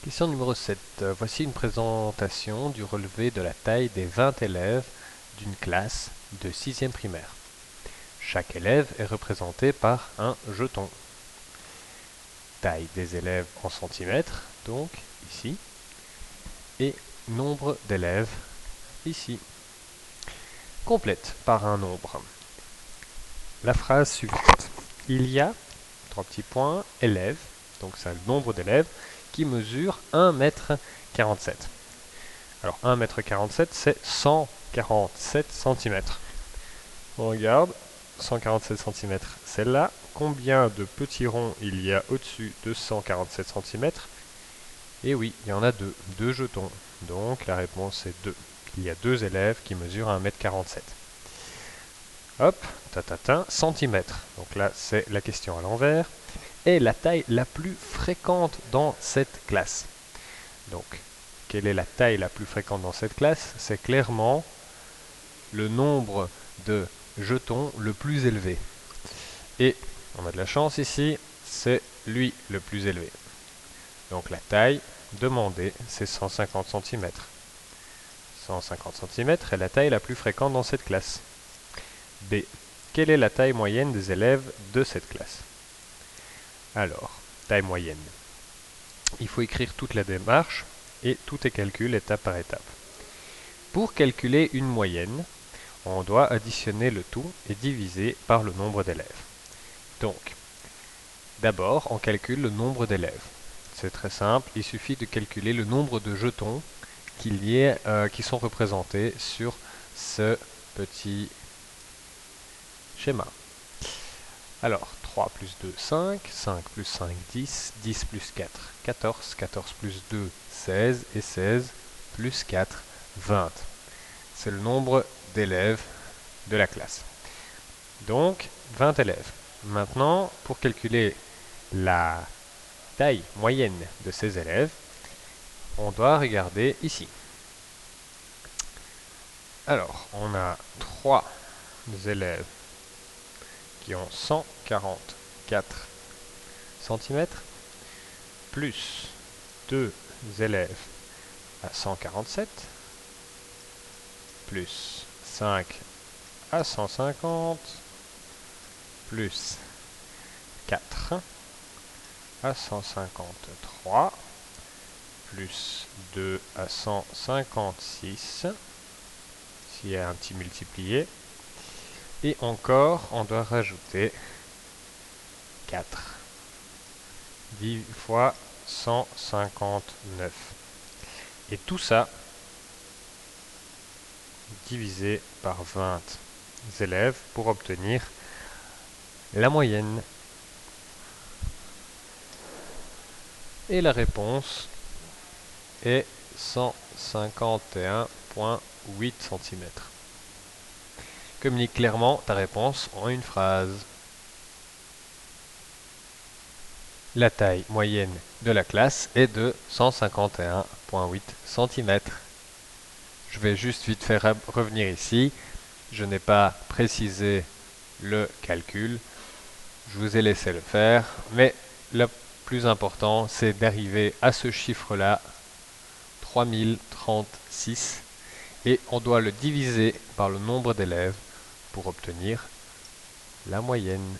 Question numéro 7. Voici une présentation du relevé de la taille des 20 élèves d'une classe de 6e primaire. Chaque élève est représenté par un jeton. Taille des élèves en centimètres, donc ici, et nombre d'élèves ici. Complète par un nombre. La phrase suivante. Il y a, 3 petits points, élèves, donc c'est le nombre d'élèves, qui mesure 1,47 m. Alors 1,47 m, c'est 147 cm. On regarde, 147 cm, celle-là. Combien de petits ronds il y a au-dessus de 147 cm? Et oui, il y en a deux jetons. Donc la réponse est 2. Il y a 2 élèves qui mesurent 1,47 m. Hop, centimètres. Donc là, c'est la question à l'envers. Est la taille la plus fréquente dans cette classe. Donc, quelle est la taille la plus fréquente dans cette classe? C'est clairement le nombre de jetons le plus élevé. Et on a de la chance ici, c'est lui le plus élevé. Donc la taille demandée, c'est 150 cm. 150 cm est la taille la plus fréquente dans cette classe. B. Quelle est la taille moyenne des élèves de cette classe? Alors, taille moyenne. Il faut écrire toute la démarche et tout est calculé étape par étape. Pour calculer une moyenne, on doit additionner le tout et diviser par le nombre d'élèves. Donc, d'abord, on calcule le nombre d'élèves. C'est très simple, il suffit de calculer le nombre de jetons qui sont représentés sur ce petit schéma. Alors, 3 plus 2, 5, 5 plus 5, 10, 10 plus 4, 14, 14 plus 2, 16, et 16 plus 4, 20. C'est le nombre d'élèves de la classe. Donc, 20 élèves. Maintenant, pour calculer la taille moyenne de ces élèves, on doit regarder ici. Alors, on a 3 élèves qui ont 144 cm, plus 2 élèves à 147, plus 5 à 150, plus 4 à 153, plus 2 à 156, s'il y a un petit multiplié, et encore, on doit rajouter 4. 10 fois 159. Et tout ça divisé par 20 élèves pour obtenir la moyenne. Et la réponse est 151,8 cm. Communique clairement ta réponse en une phrase. La taille moyenne de la classe est de 151,8 cm. Je vais juste vite faire revenir ici. Je n'ai pas précisé le calcul. Je vous ai laissé le faire. Mais le plus important, c'est d'arriver à ce chiffre-là, 3036. Et on doit le diviser par le nombre d'élèves pour obtenir la moyenne.